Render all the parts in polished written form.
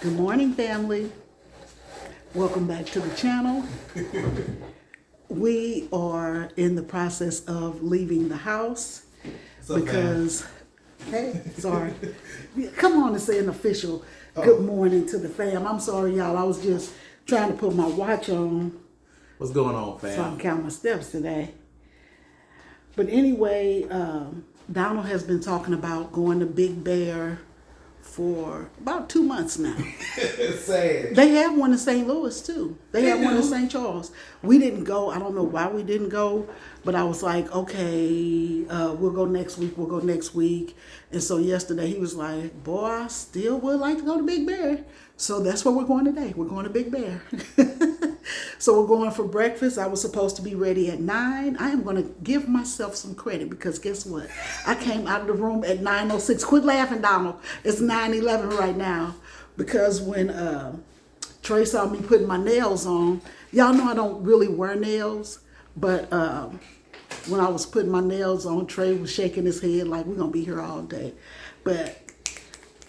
Good morning, family. Welcome back to the channel. We are in the process of leaving the house because, hey, sorry. Come on and say an official good morning to the fam. I'm sorry, y'all. I was just trying to put my watch on. What's going on, fam? So I can count my steps today. But anyway, Donald has been talking about going to Big Bear for about 2 months now. It's sad. They have one in St. Louis too. They have one in St. Charles. We didn't go. I don't know why we didn't go, but I was like, okay, we'll go next week. We'll go next week. And so yesterday he was like, boy, I still would like to go to Big Bear. So that's where we're going today. We're going to Big Bear. So we're going for breakfast. I was supposed to be ready at 9. I am going to give myself some credit because guess what? I came out of the room at 9:06. Quit laughing, Donald. It's 9:11 right now. Because when Trey saw me putting my nails on, y'all know I don't really wear nails, but when I was putting my nails on, Trey was shaking his head like we're going to be here all day. But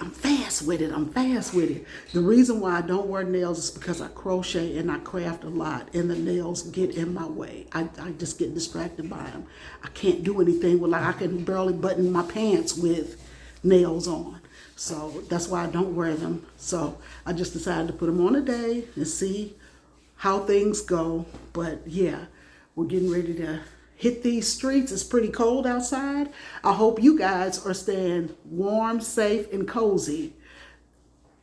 I'm fast with it. The reason why I don't wear nails is because I crochet and I craft a lot, and the nails get in my way. I just get distracted by them. I can't do anything with, like, I can barely button my pants with nails on. So that's why I don't wear them. So I just decided to put them on today and see how things go. But yeah, we're getting ready to hit these streets. It's pretty cold outside. I hope you guys are staying warm, safe, and cozy.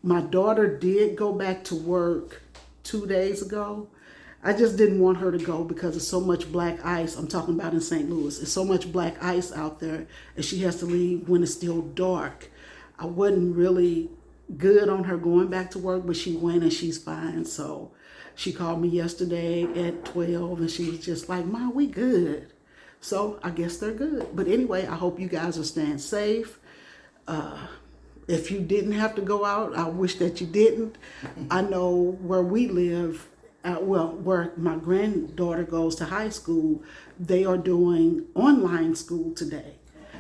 My daughter did go back to work 2 days ago. I just didn't want her to go because there's so much black ice. I'm talking about in St. Louis. There's so much black ice out there, and she has to leave when it's still dark. I wasn't really good on her going back to work, but she went and she's fine. So she called me yesterday at 12 and she was just like, Ma, we good. So I guess they're good. But anyway, I hope you guys are staying safe. If you didn't have to go out, I wish that you didn't. I know where we live, where my granddaughter goes to high school, they are doing online school today.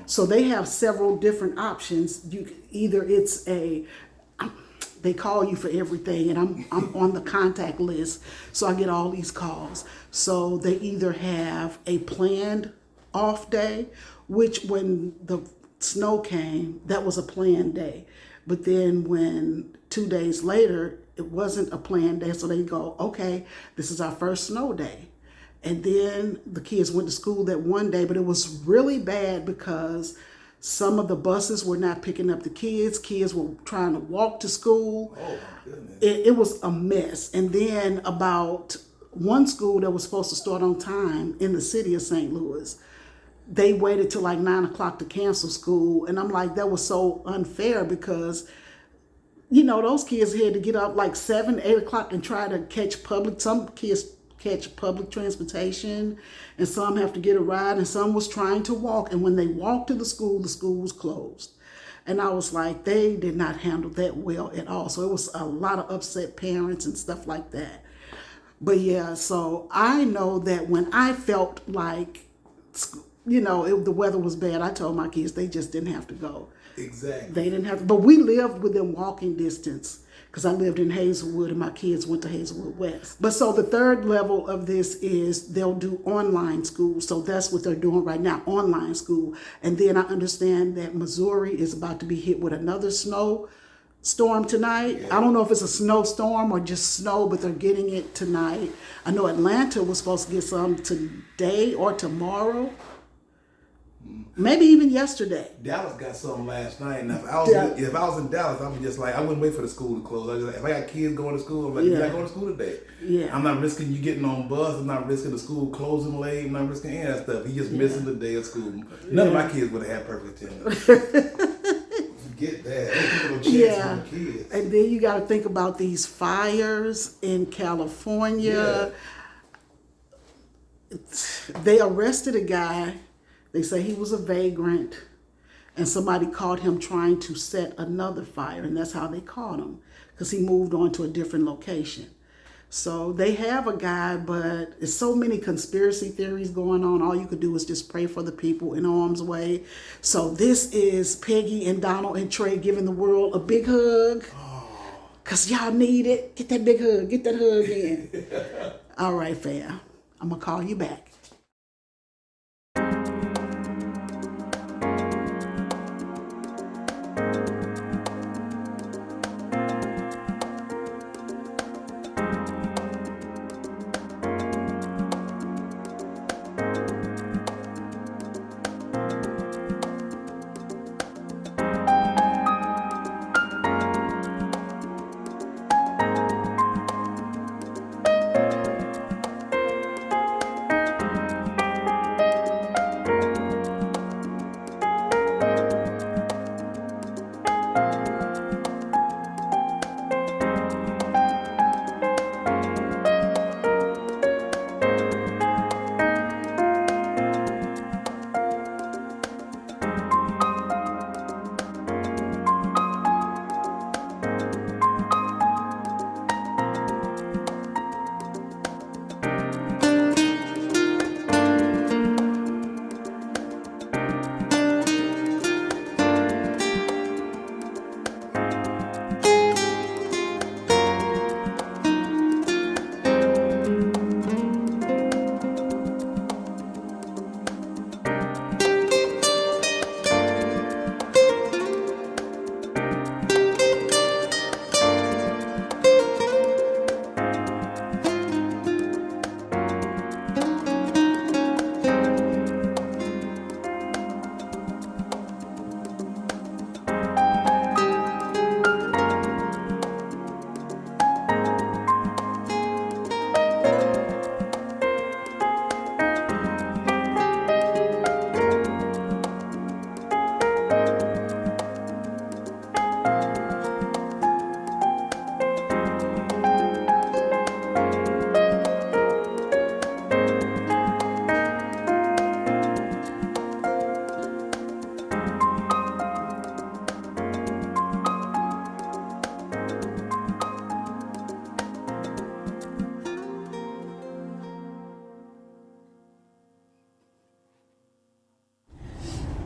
So they have several different options. They call you for everything, and I'm on the contact list, so I get all these calls. So they either have a planned off day, which when the snow came, that was a planned day. But then when 2 days later, it wasn't a planned day, so they go, okay, this is our first snow day. And then the kids went to school that one day, but it was really bad because some of the buses were not picking up the kids. Kids were trying to walk to school. Oh, my goodness. It was a mess. And then about one school that was supposed to start on time in the city of St. Louis, they waited till like 9 o'clock to cancel school. And I'm like, that was so unfair because, you know, those kids had to get up like 7, 8 o'clock and try to catch some kids catch public transportation, and some have to get a ride, and some was trying to walk. And when they walked to the school was closed. And I was like, they did not handle that well at all. So it was a lot of upset parents and stuff like that. But yeah, so I know that when I felt like, you know, the weather was bad, I told my kids they just didn't have to go. Exactly. They didn't have to, but we lived within walking distance because I lived in Hazelwood and my kids went to Hazelwood West. But so the third level of this is they'll do online school. So that's what they're doing right now, online school. And then I understand that Missouri is about to be hit with another snowstorm tonight. Yeah. I don't know if it's a snowstorm or just snow, but they're getting it tonight. I know Atlanta was supposed to get some today or tomorrow. Maybe even yesterday. Dallas got something last night. Now, if I was in Dallas, I would just like, I wouldn't wait for the school to close. I just like, if I got kids going to school, I'm like, you're not going to school today. Yeah. I'm not risking you getting on bus. I'm not risking the school closing late. I'm not risking any of that stuff. He just missing the day of school. None of my kids would have had perfect attendance. Forget that. Yeah. Kids. And then you got to think about these fires in California. Yeah. They arrested a guy. They say he was a vagrant, and somebody caught him trying to set another fire, and that's how they caught him, because he moved on to a different location. So they have a guy, but there's so many conspiracy theories going on. All you could do is just pray for the people in harm's way. So this is Peggy and Donald and Trey giving the world a big hug. Because y'all need it. Get that big hug. Get that hug in. All right, fam. I'm going to call you back.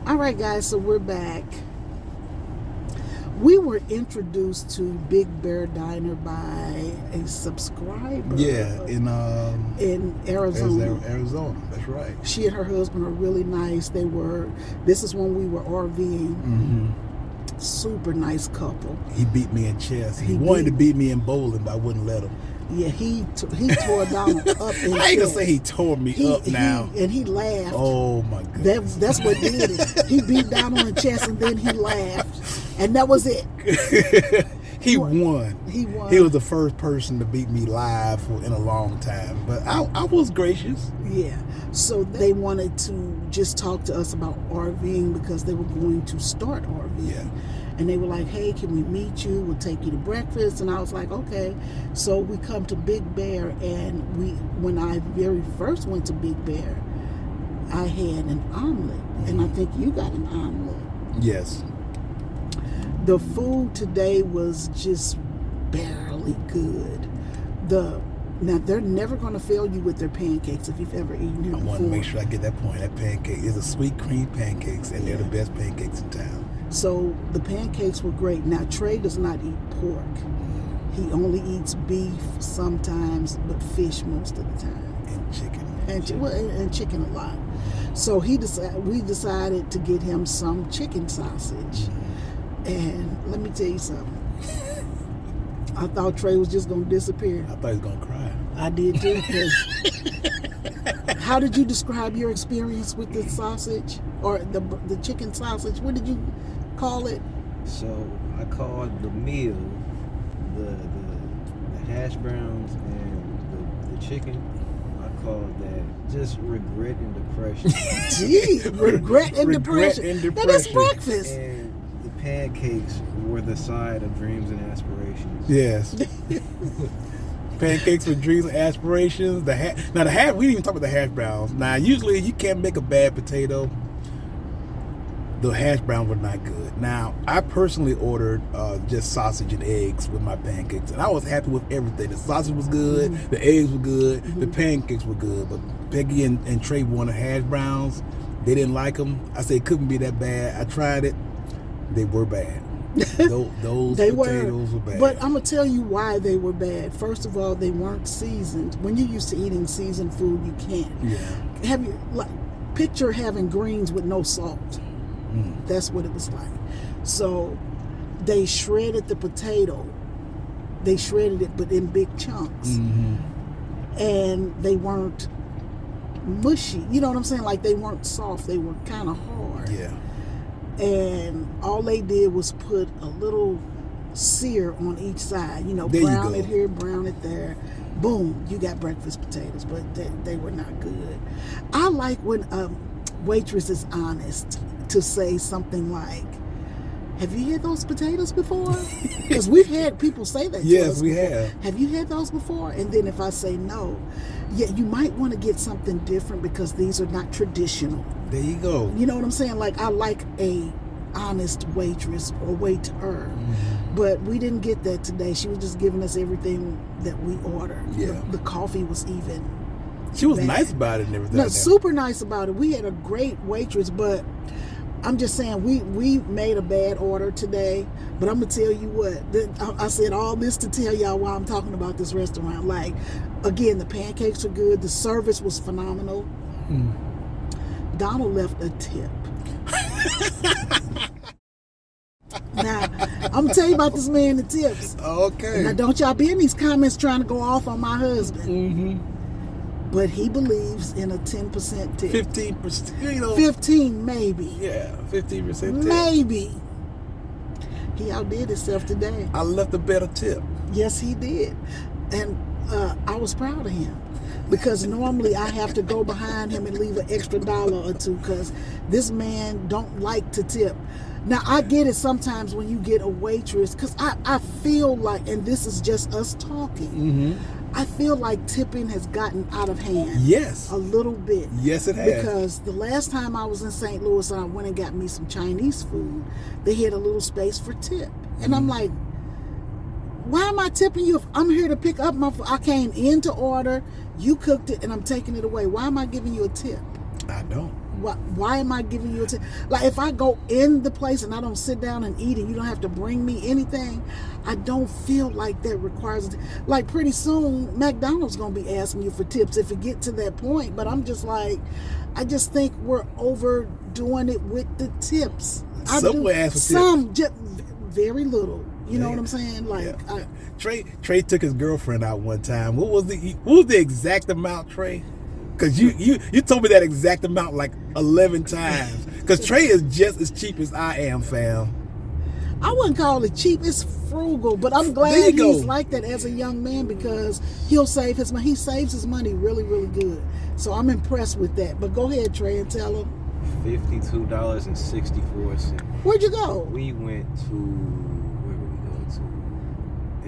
All right, guys, so we're back. We were introduced to Big Bear Diner by a subscriber. Yeah, in Arizona. Arizona, that's right. She and her husband are really nice. This is when we were RVing. Mm-hmm. Super nice couple. He beat me in chess. He wanted to beat me in bowling, but I wouldn't let him. Yeah, he tore Donald up in I ain't gonna chess. say he tore me up now. And he laughed. Oh my goodness. That's what did it. He beat Donald in chess and then he laughed. And that was it. He won. He won. He was the first person to beat me live in a long time. But I was gracious. Yeah. So they wanted to just talk to us about RVing because they were going to start RVing. Yeah. And they were like, hey, can we meet you? We'll take you to breakfast. And I was like, okay. So we come to Big Bear, and when I very first went to Big Bear, I had an omelet. And I think you got an omelet. Yes. The food today was just barely good. Now, they're never going to fail you with their pancakes if you've ever eaten here before. I want to make sure I get that point. That pancake is a sweet cream pancakes, and they're the best pancakes in town. So the pancakes were great. Now, Trey does not eat pork. He only eats beef sometimes, but fish most of the time. And chicken. And chicken a lot. So we decided to get him some chicken sausage. And let me tell you something. I thought Trey was just going to disappear. I thought he was going to cry. I did too. How did you describe your experience with the sausage or the chicken sausage? What did you call it? So I called the meal the hash browns and the chicken. I called that just regret and depression. Gee, regret and depression. That is breakfast. And the pancakes were the side of dreams and aspirations. Yes. Pancakes with dreams and aspirations. We didn't even talk about the hash browns. Now, usually you can't make a bad potato. The hash browns were not good. Now, I personally ordered just sausage and eggs with my pancakes, and I was happy with everything. The sausage was good, the eggs were good, the pancakes were good. But Peggy and Trey wanted hash browns. They didn't like them. I said it couldn't be that bad. I tried it. They were bad. Those They potatoes were bad. But I'm gonna tell you why they were bad. First of all, they weren't seasoned. When you're used to eating seasoned food, you can't. Yeah. Have you picture having greens with no salt? That's what it was like. So they shredded the potato. They shredded it, but in big chunks, and they weren't mushy. You know what I'm saying? Like they weren't soft. They were kind of hard. Yeah. And all they did was put a little sear on each side. You know, There you brown go. it here, brown it there. Boom, you got breakfast potatoes, but they were not good. I like when a waitress is honest to say something like, have you had those potatoes before? Because we've had people say that to Yes, us we before. have. Have you had those before? And then if I say no, yeah, you might want to get something different because these are not traditional. There you go. You know what I'm saying? Like, I like a honest waitress or waiter. But we didn't get that today. She was just giving us everything that we ordered. Yeah. The coffee was even She was bad. nice about it and everything. No, super nice about it. We had a great waitress, but I'm just saying we made a bad order today. But I'm gonna tell you what. I said all this to tell y'all why I'm talking about this restaurant. Like, again, the pancakes are good. The service was phenomenal. Donald left a tip. Now, I'm gonna tell you about this man, the tips. Okay. Now, don't y'all be in these comments trying to go off on my husband. But he believes in a 10% tip. 15%. You know. 15 maybe. Yeah, 15% tip. Maybe. He outdid himself today. I left a better tip. Yes, he did. And I was proud of him. Because normally I have to go behind him and leave an extra $1 or $2 because this man don't like to tip. Now, I get it sometimes when you get a waitress, because I feel like, and this is just us talking, I feel like tipping has gotten out of hand. Yes. A little bit. Yes, it has. Because the last time I was in St. Louis and I went and got me some Chinese food, they had a little space for tip. And I'm like, why am I tipping you if I'm here to pick up my food? I came in to order, you cooked it, and I'm taking it away. Why am I giving you a tip? I don't. Why am I giving you a tip? Like, if I go in the place and I don't sit down and eat and you don't have to bring me anything, I don't feel like that requires a tip. Like, pretty soon, McDonald's going to be asking you for tips if it get to that point. But I'm just like, I just think we're overdoing it with the tips. Subway asked for tips. Some, just very little. You know what I'm saying? Like, Yeah. Trey took his girlfriend out one time. What was the exact amount, Trey? Because you told me that exact amount like 11 times. Because Trey is just as cheap as I am, fam. I wouldn't call it cheap. It's frugal, but I'm glad There you go. he's like that as a young man because he'll save his money. He saves his money really, really good. So I'm impressed with that. But go ahead, Trey, and tell him. $52.64. Where'd you go? We went to, where did we go to?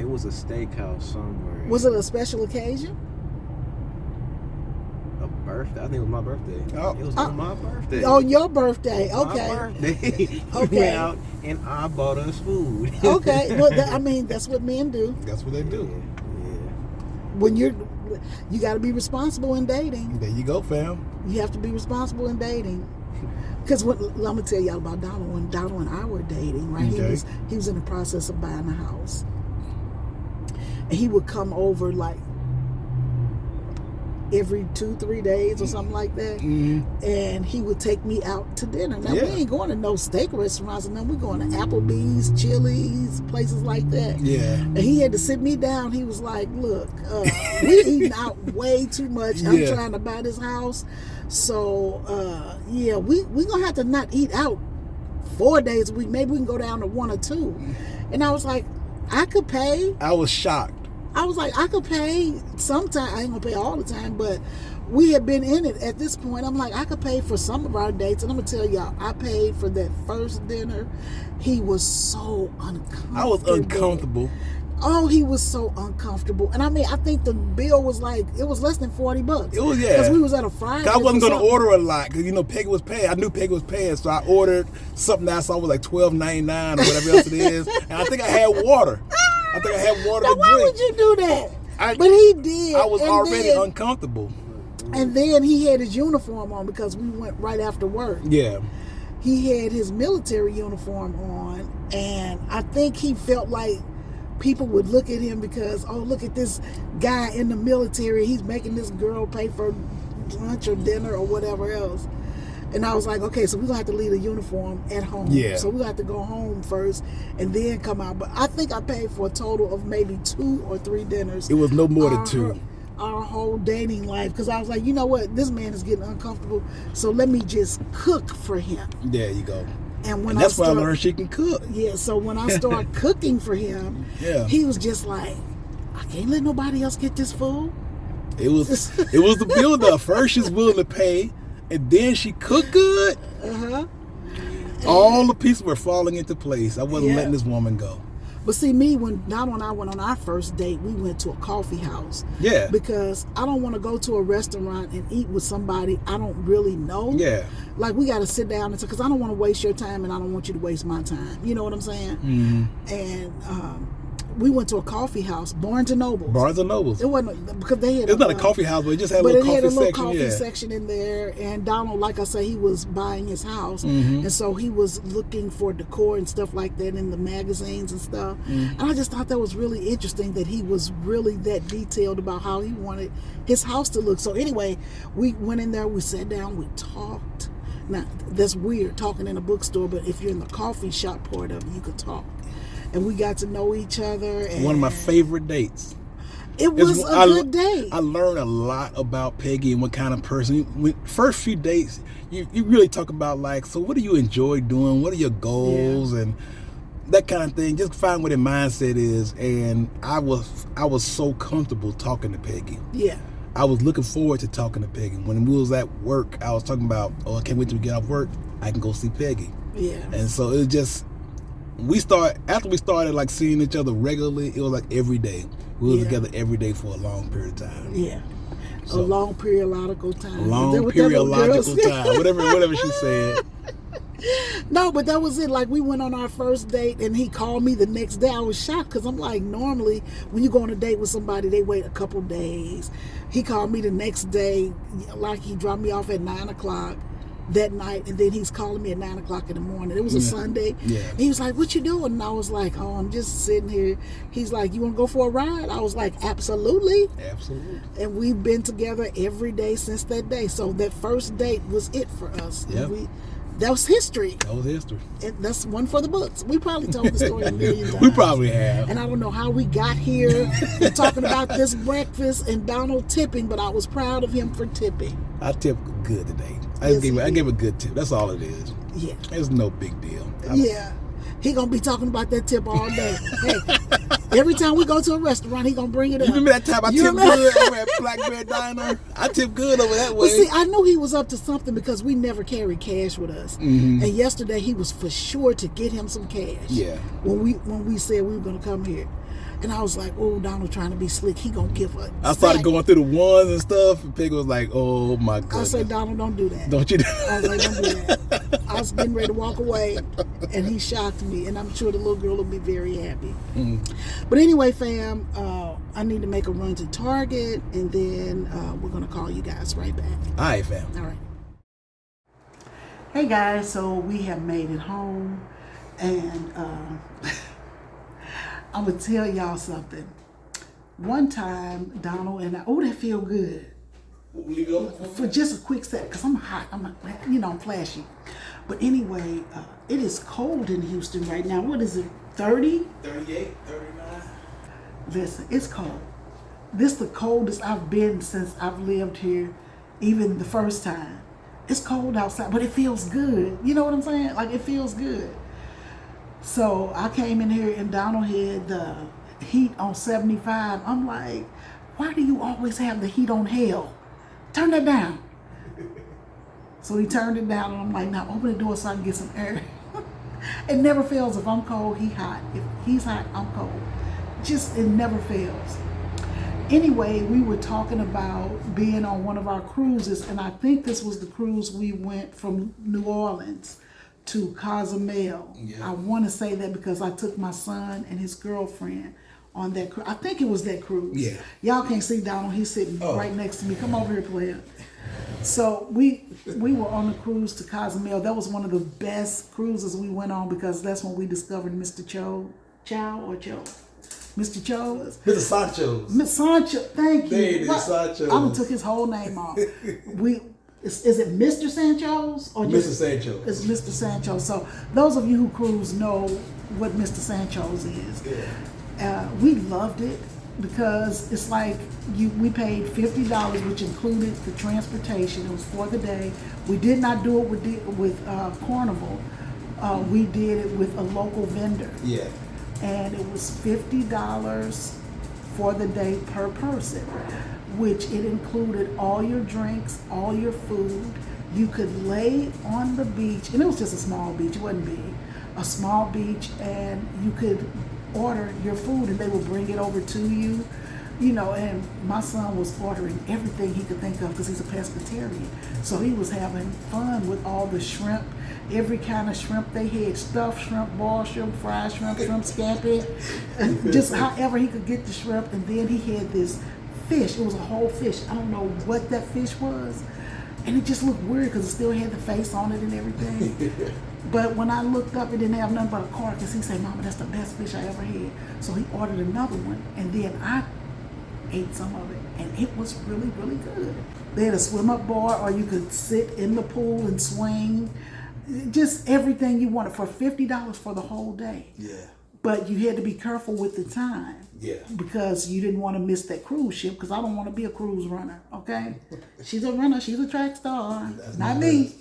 It was a steakhouse somewhere. Was it a special occasion? A birthday? I think it was my birthday. Oh. It was on my birthday. On your birthday. My Okay. birthday. We Okay. went out and I bought us food. Okay. Well, I mean, that's what men do. That's what they do. Yeah. When you got to be responsible in dating. There you go, fam. You have to be responsible in dating. Because I'm gonna tell y'all about Donald. When Donald and I were dating, right? Okay. He was in the process of buying a house, and he would come over like every 2-3 days or something like that, and he would take me out to dinner. Now we Yeah. ain't going to no steak restaurants, and then we're going to Applebee's, Chili's, places like that. Yeah. And he had to sit me down. He was like, look, we eating out way too much. I'm Yeah. trying to buy this house. So, yeah, we going to have to not eat out 4 days a week. Maybe we can go down to 1 or 2. And I was like, I could pay. I was shocked. I was like, I could pay sometime. I ain't going to pay all the time, but we had been in it at this point. I'm like, I could pay for some of our dates. And I'm going to tell y'all, I paid for that first dinner. He was so uncomfortable. I was uncomfortable. Oh, he was so uncomfortable. And I mean, I think the bill was like, it was less than $40. It was, yeah. Because we was at a Friday. I wasn't going to order a lot because, Peggy was paying. I knew Peggy was paying, so I ordered something that I saw was like $12.99 or whatever else it is. And I think I had water. Now, to why drink. would you do that? But he did. I was And already then, uncomfortable. And then he had his uniform on because we went right after work. Yeah. he had his military uniform on, and I think he felt like people would look at him because, oh, look at this guy in the military. He's making this girl pay for lunch or dinner or whatever else. And I was like, okay, so we're going to have to leave the uniform at home. Yeah. So we're going to have to go home first and then come out. But I think I paid for a total of maybe 2 or 3 dinners. It was no more than 2. Our whole dating life. Because I was like, you know what? This man is getting uncomfortable. So let me just cook for him. There you go. And that's why I learned she can cook. Yeah, so when I started cooking for him, he was just like, I can't let nobody else get this food. It was the build up. First she's willing to pay, and then she cooked good. All the pieces were falling into place. I wasn't letting this woman go. But see, me, when Donald and I went on our first date, we went to a coffee house. Yeah. Because I don't want to go to a restaurant and eat with somebody I don't really know. Yeah. Like, we got to sit down and because I don't want to waste your time and I don't want you to waste my time. You know what I'm saying? Mm-hmm. And we went to a coffee house, Barnes and Noble. Barnes and Nobles. It wasn't because they had. It's not a coffee house, but it just had a little coffee section. But it had a little coffee section in there. And Donald, like I say, he was buying his house, and so he was looking for decor and stuff like that in the magazines and stuff. And I just thought that was really interesting that he was really that detailed about how he wanted his house to look. So anyway, we went in there, we sat down, we talked. Now that's weird talking in a bookstore, but if you're in the coffee shop part of it, you could talk. And we got to know each other. And one of my favorite dates. It was a good date. I learned a lot about Peggy and what kind of person. First few dates, you really talk about like, so what do you enjoy doing? What are your goals and that kind of thing? Just find what their mindset is. And I was so comfortable talking to Peggy. Yeah. I was looking forward to talking to Peggy. When we was at work, I was talking about, oh, I can't wait till we get off work. I can go see Peggy. Yeah. And so it was just. After we started like seeing each other regularly, it was like every day. We were together every day for a long period of time. Yeah. So, a long periodical time. A long periodical time. Whatever she said. No, but that was it. Like, we went on our first date and he called me the next day. I was shocked because I'm like, normally when you go on a date with somebody, they wait a couple days. He called me the next day, like he dropped me off at 9:00 that night, and then he's calling me at 9:00 in the morning. It was a Sunday. Yeah. And he was like, what you doing? And I was like, oh, I'm just sitting here. He's like, you want to go for a ride? I was like, absolutely. Absolutely. And we've been together every day since that day. So that first date was it for us. Yep. That was history. That was history. And that's one for the books. We probably told the story a million times. We probably have. And I don't know how we got here talking about this breakfast and Donald tipping, but I was proud of him for tipping. I tipped good today. I gave a good tip. That's all it is. Yeah. It's no big deal. He gonna be talking about that tip all day. Hey, every time we go to a restaurant, he gonna bring it up. You remember that time I tipped good over at Black Bear Diner? I tipped good over that way. Well, see, I knew he was up to something because we never carry cash with us. And yesterday he was for sure to get him some cash. Yeah. When we said we were gonna come here. And I was like, oh, Donald trying to be slick. He gonna give us. I started going through the ones and stuff, and Peggy was like, oh my goodness. I said, Donald, don't do that. Don't you do I was like, don't do that. I was getting ready to walk away, and he shocked me. And I'm sure the little girl will be very happy. But anyway, fam, I need to make a run to Target, and then we're going to call you guys right back. All right, fam. All right. Hey, guys. So we have made it home, and I'm going to tell y'all something. One time, Donald and I, oh, that feel good. We go? For just a quick sec, because I'm hot. I'm flashy. But anyway, it is cold in Houston right now. What is it, 30? 38, 39. Listen, it's cold. This is the coldest I've been since I've lived here, even the first time. It's cold outside, but it feels good. You know what I'm saying? Like, it feels good. So I came in here and Donald had the heat on 75. I'm like, why do you always have the heat on hell? Turn that down. So he turned it down and I'm like, now open the door so I can get some air. It never fails. If I'm cold, he hot. If he's hot, I'm cold. It never fails. Anyway, we were talking about being on one of our cruises, and I think this was the cruise we went from New Orleans to Cozumel. I want to say that because I took my son and his girlfriend on that cruise. I think it was that cruise. Yeah. Y'all can't see Donald. He's sitting right next to me. Come over here, player. So we were on a cruise to Cozumel. That was one of the best cruises we went on because that's when we discovered Mr. Chow, Mr. Cho. Mr. Sancho's. Miss Sancho, thank you. There it is, Sancho's. I done took his whole name off. Is it Mr. Sancho's or Mr. just Sancho. It's Mr. Sancho. So those of you who cruise know what Mr. Sancho's is. Yeah. We loved it because it's like we paid $50, which included the transportation. It was for the day. We did not do it with Carnival. We did it with a local vendor. Yeah. And it was $50 for the day per person, which it included all your drinks, all your food. You could lay on the beach, and it was just a small beach, it wasn't big, a small beach, and you could order your food and they would bring it over to you. You know, and my son was ordering everything he could think of because he's a pescatarian. So he was having fun with all the shrimp, every kind of shrimp they had, stuffed shrimp, boiled shrimp, fried shrimp, shrimp scampi, and just however he could get the shrimp. And then he had this fish. It was a whole fish. I don't know what that fish was. And it just looked weird because it still had the face on it and everything. But when I looked up, it didn't have nothing but a carcass. He said, "Mama, that's the best fish I ever had." So he ordered another one, and then I ate some of it, and it was really, really good. They had a swim-up bar, or you could sit in the pool and swing. Just everything you wanted for $50 for the whole day. Yeah. But you had to be careful with the time. Yeah. Because you didn't want to miss that cruise ship, because I don't want to be a cruise runner, okay? She's a runner, she's a track star, not me.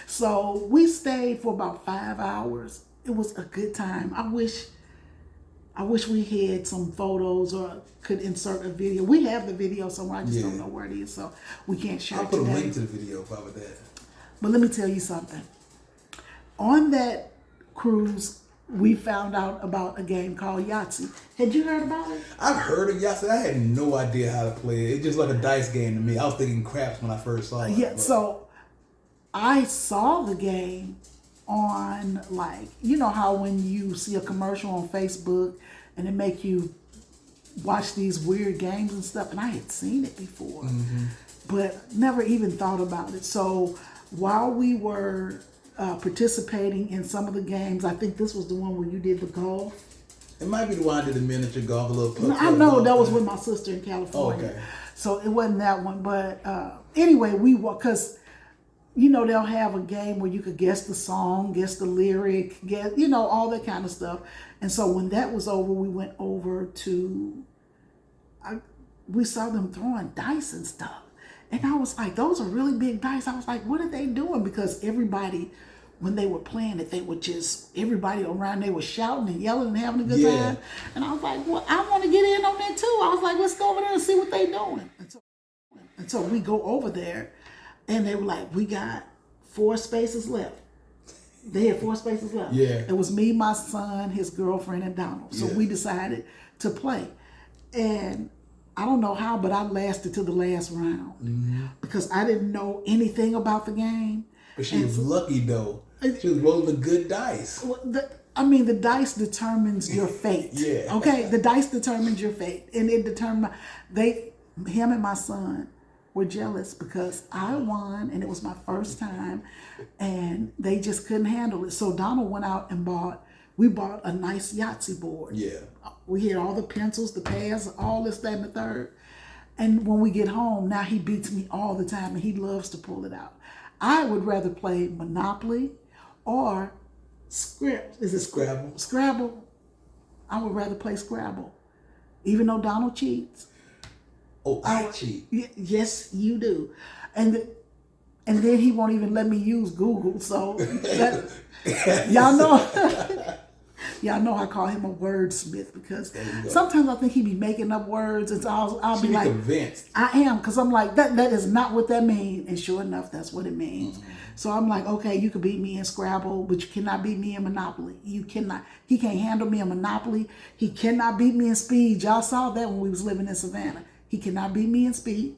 So we stayed for about 5 hours. It was a good time. I wish we had some photos or could insert a video. We have the video somewhere, I just don't know where it is, so we can't share I'll it put a today. link to the video if I were that. But let me tell you something. On that cruise, we found out about a game called Yahtzee. Had you heard about it? I've heard of Yahtzee. I had no idea how to play it. It's just like a dice game to me. I was thinking craps when I first saw it. Yeah, but so I saw the game on, like, you know how when you see a commercial on Facebook and it make you watch these weird games and stuff, and I had seen it before, but never even thought about it. So while we were participating in some of the games, I think this was the one where you did the golf. It might be the one I did the miniature golf, a little. No, I know that was with my sister in California. Okay. So it wasn't that one, but anyway, we were, because you know they'll have a game where you could guess the song, guess the lyric, guess, you know, all that kind of stuff. And so when that was over, we went over to, we saw them throwing dice and stuff. And I was like, those are really big dice. I was like, what are they doing? Because everybody, when they were playing it, they were just, everybody around, they were shouting and yelling and having a good time. And I was like, well, I want to get in on that too. I was like, let's go over there and see what they're doing. And so we go over there, and they were like, we got 4 spaces left. They had 4 spaces left. Yeah. It was me, my son, his girlfriend, and Donald. So we decided to play. And I don't know how, but I lasted to the last round because I didn't know anything about the game. But she was lucky though. She was rolling the good dice. The dice determines your fate. Yeah. Okay, the dice determines your fate, and it determined him and my son were jealous because I won, and it was my first time, and they just couldn't handle it. So Donald went out and we bought a nice Yahtzee board. Yeah. We had all the pencils, the pads, all this, that, and the third. And when we get home, now he beats me all the time, and he loves to pull it out. I would rather play Monopoly or Scrabble? Scrabble. I would rather play Scrabble, even though Donald cheats. Oh, I cheat. Yes, you do. And then he won't even let me use Google. So y'all know. Y'all know I call him a wordsmith because sometimes I think he be making up words, and so I'll be like, convinced. I am, because I'm like, that is not what that means. And sure enough, that's what it means. So I'm like, okay, you can beat me in Scrabble, but you cannot beat me in Monopoly. You cannot. He can't handle me in Monopoly. He cannot beat me in Speed. Y'all saw that when we was living in Savannah. He cannot beat me in Speed.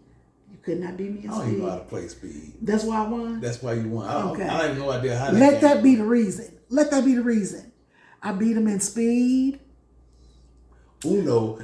You could not beat me in I don't Speed. even know how to play Speed. That's why I won? That's why you won. Okay. I have no idea how. Let that be the reason. Let that be the reason. I beat him in Speed. Uno.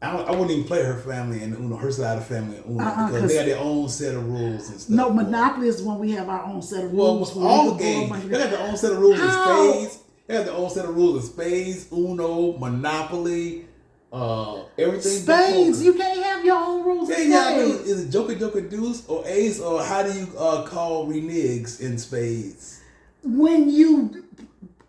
I wouldn't even play her family and Uno, her side of the family and Uno, because 'cause- they got their own set of rules and stuff. No, Monopoly is when we have our own set of Well, rules. all the games. They got their own set of rules in How? spades. They got their own set of rules in spades, Uno, Monopoly, everything. but Spades, poker. you can't have your own rules in Yeah, yeah, spades. is it Joker, Joker, Deuce, or Ace, or how do you call reneges in spades?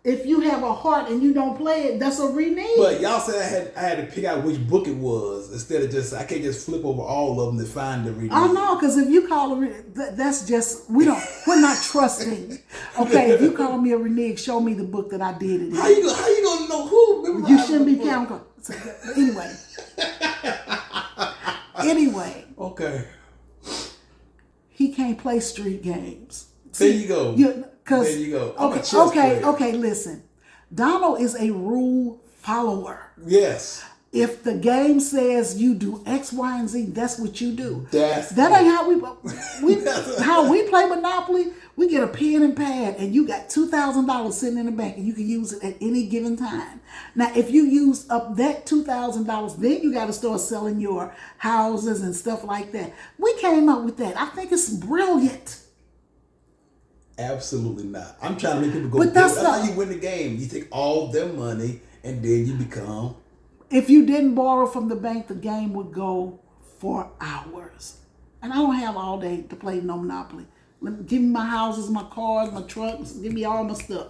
If you have a heart and you don't play it, that's a renege. But y'all said I had to pick out which book it was instead of I can't just flip over all of them to find the renege. Oh no, because if you call that's just we're not trusting. Okay, if you call me a renege, show me the book that I did it in. How you gonna know who? You shouldn't be counting. So, anyway. Okay. He can't play street games. There you go. There you go. I'm a chess player. Okay, listen. Donald is a rule follower. Yes. If the game says you do X, Y, and Z, that's what you do. That it. ain't how how we play Monopoly. We get a pen and pad, and you got $2,000 sitting in the bank, and you can use it at any given time. Now, if you use up that $2,000, then you got to start selling your houses and stuff like that. We came up with that. I think it's brilliant. Absolutely not. I'm trying to make people go. But that's how you win the game. You take all their money, and then you become. If you didn't borrow from the bank, the game would go for hours. And I don't have all day to play no Monopoly. Give me my houses, my cars, my trucks. Give me all my stuff.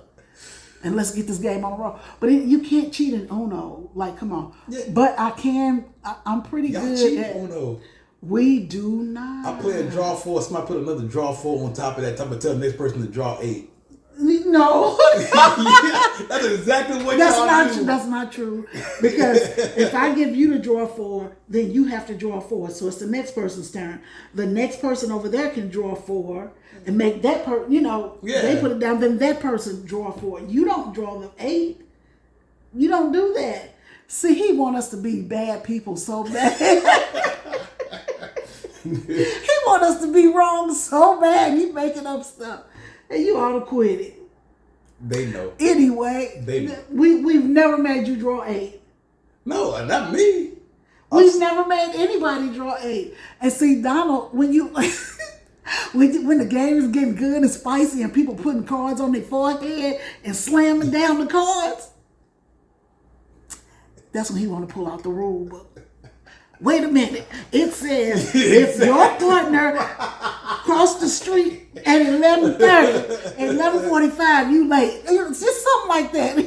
And let's get this game on the road. But you can't cheat in Uno. Like, come on. Yeah. But I can. I'm pretty Y'all good cheat at Uno. We do not. I play a draw 4. Somebody put another draw 4 on top of that. Time to tell the next person to draw 8. No. That's exactly what That's y'all not do. true. That's not true. Because if I give you to draw 4, then you have to draw 4. So it's the next person's turn. The next person over there can draw 4 and make that person, they put it down. Then that person draw 4. You don't draw the 8. You don't do that. See, he want us to be bad people so bad. He want us to be wrong so bad. He making up stuff. And you ought to quit it. They know. Anyway, They know. We've never made you draw 8. No, not me. We've never made anybody draw 8. And see, Donald, when the game is getting good and spicy and people putting cards on their forehead and slamming down the cards, that's when he want to pull out the rule book. Wait a minute. It says if your partner crossed the street at 11:30, at 11:45, you late. It's just something like that.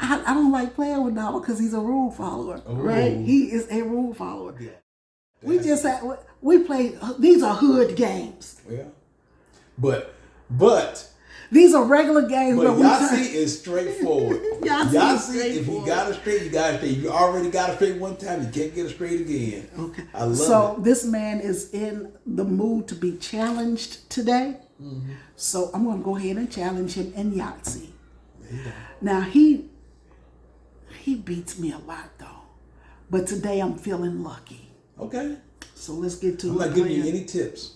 I don't like playing with Donald because he's a rule follower, right? He is a rule follower. Yeah. We play. These are hood games. Yeah. But These are regular games. But where Yahtzee is straightforward. Yahtzee, if you got it straight, you got it straight. If you already got it straight one time, you can't get it straight again. Okay. I love so it. this man is in the mood to be challenged today. Mm-hmm. So I'm going to go ahead and challenge him in Yahtzee. Yeah. Now he beats me a lot though, but today I'm feeling lucky. Okay. So let's get to it. I'm not giving you any tips.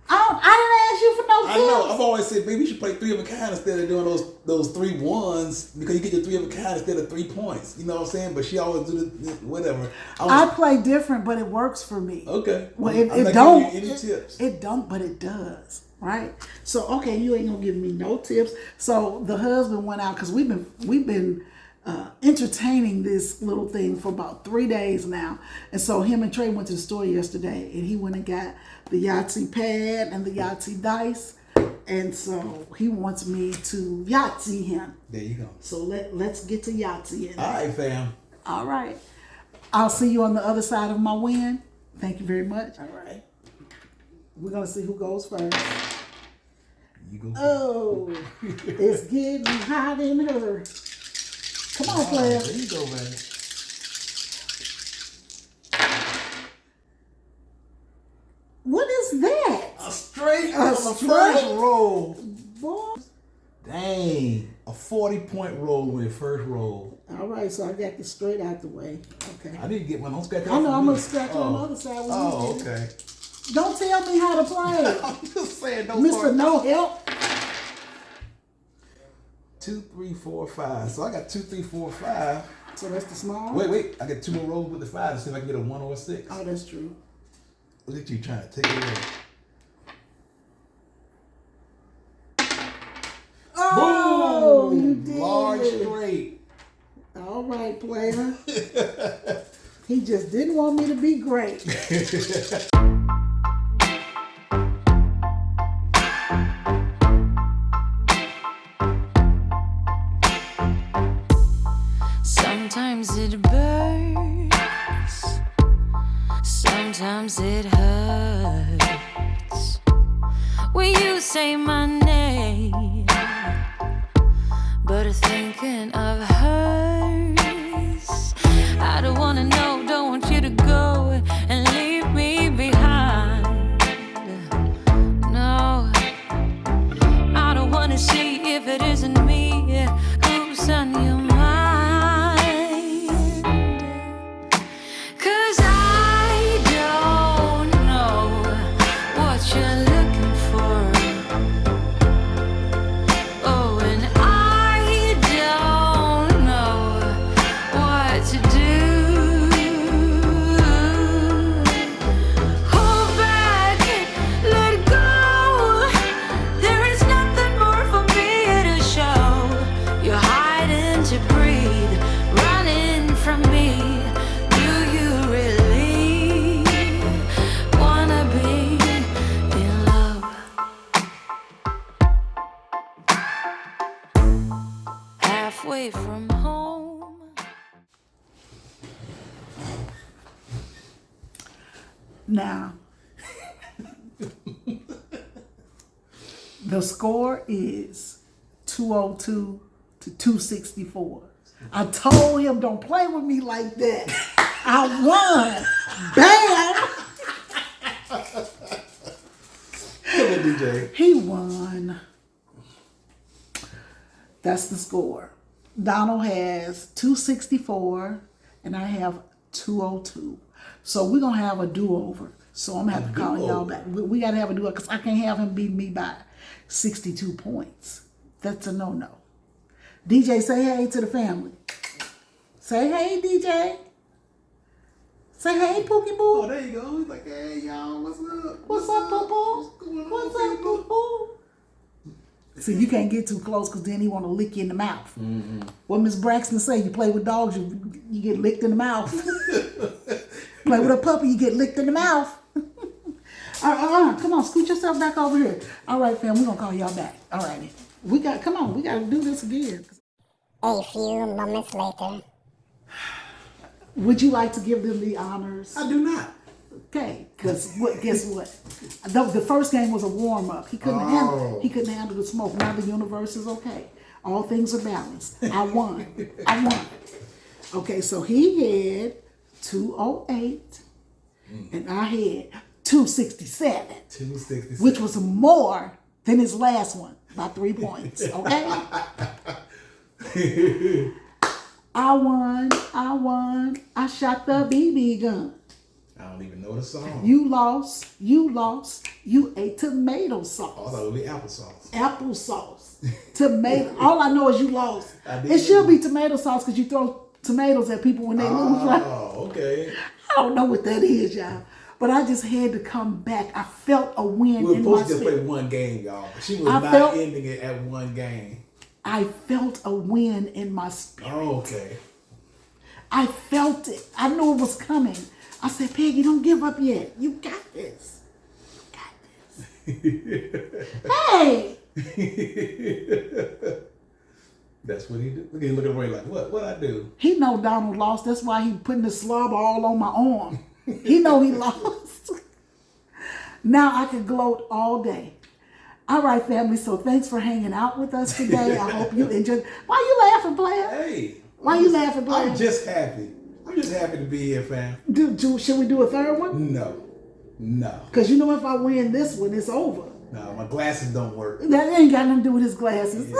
I didn't ask you for no tips. I know. I've always said, baby, you should play 3 of a kind instead of doing those 3 ones because you get your 3 of a kind instead of 3 points. You know what I'm saying? But she always do the whatever. I play different, but it works for me. Okay. Well, I'm it not don't. giving you any tips. It don't, but it does. Right. So okay, you ain't gonna give me no tips. So the husband went out because we've been entertaining this little thing for about 3 days now. And so him and Trey went to the store yesterday and he went and got the Yahtzee pad and the Yahtzee dice. And so he wants me to Yahtzee him. There you go. So let's get to Yahtzee. All right, fam. All right. I'll see you on the other side of my win. Thank you very much. All right. We're going to see who goes first. You go. Oh, it's getting hot in her. Come on, player. There you go, man. What is that? A straight A on the straight? first roll. Boy. Dang. A 40-point roll with first roll. All right, so I got this straight out the way. Okay. I need to get one. Don't scratch it I know, off I'm for going me. to scratch on the other side. When Oh, you get it. okay. Don't tell me how to play. I'm just saying, don't Mr. No Help. 2, 3, 4, 5. So I got 2, 3, 4, 5. So that's the small? Wait. I got 2 more rolls with the 5 to see if I can get a 1 or a 6. Oh, that's true. Look at you trying to take it away. Oh, Boom! you did. Large straight. All right, player. He just didn't want me to be great. Sometimes it burns, sometimes it hurts when you say my name, but thinking of hers. I don't wanna know, don't want you to go and leave me behind. No, I don't wanna see if it isn't me who's on your mind. 'Cause I don't know what you're looking for. Oh, and I don't know what to do. Hold back, let go. There is nothing more for me to show. You're hiding to breathe, running from me. Do you really wanna be in love? Halfway from home. Now, the score is 202 to 264. I told him, don't play with me like that. I won. Bam! Come on, DJ. He won. That's the score. Donald has 264 and I have 202. So we're going to have a do-over. So I'm going to have to call y'all back. We got to have a do-over because I can't have him beat me by 62 points. That's a no-no. DJ, say hey to the family. Say hey, DJ. Say hey, Pookie Boo. Oh, there you go. He's like, hey, y'all, what's up? What's up, Poo-Poo? What's up, Poo-Poo? See, you can't get too close because then he want to lick you in the mouth. Mm-hmm. What Miss Braxton say, you play with dogs, you get licked in the mouth. Play with a puppy, you get licked in the mouth. Come on, scoot yourself back over here. All right, fam, we're going to call y'all back. All righty. Come on, we got to do this again. A few moments later. Would you like to give them the honors? I do not. Okay, because guess what? The first game was a warm-up. He couldn't handle the smoke. Now the universe is okay. All things are balanced. I won. Okay, so he had 208 and I had 267. 267. Which was more than his last one by 3 points. Okay? I won. I shot the BB gun. I don't even know the song. You lost. You ate tomato sauce. Oh, I thought it would be applesauce. Applesauce. Tomato. All I know is you lost. did. It should be tomato sauce because you throw tomatoes at people when they lose. Right? Oh, okay. I don't know what that is, y'all. But I just had to come back. I felt a win We were in my supposed to just play spirit. one game, y'all. She was not ending it at one game. I felt a win in my spirit. Oh, okay. I felt it. I knew it was coming. I said, Peggy, don't give up yet. You got this. Hey! That's what he do. Look at him looking away like, what I do? He know Donald lost. That's why he putting the slobber all on my arm. He know he lost. Now I can gloat all day. All right, family. So thanks for hanging out with us today. I hope you enjoyed. Why you laughing, player? Hey. Why you laughing, player? I'm just happy. I'm just happy to be here, fam. Should we do a third one? No. Because you know if I win this one, it's over. No, my glasses don't work. That ain't got nothing to do with his glasses.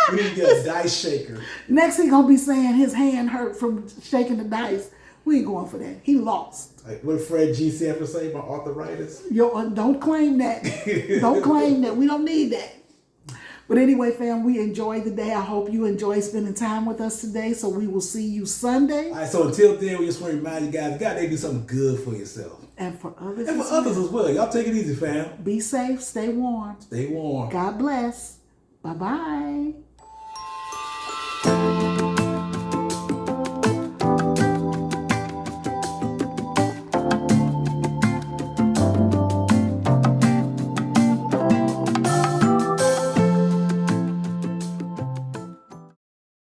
We need to get a dice shaker. Next he gonna be saying his hand hurt from shaking the dice. We ain't going for that. He lost. Like what Fred G. Sanford say about arthritis? Don't claim that. Don't claim that. We don't need that. But anyway, fam, we enjoyed the day. I hope you enjoyed spending time with us today. So we will see you Sunday. All right, so until then, we just want to remind you guys, you got to do something good for yourself. And for others. And for others as well. Y'all take it easy, fam. Be safe. Stay warm. Stay warm. God bless. Bye-bye.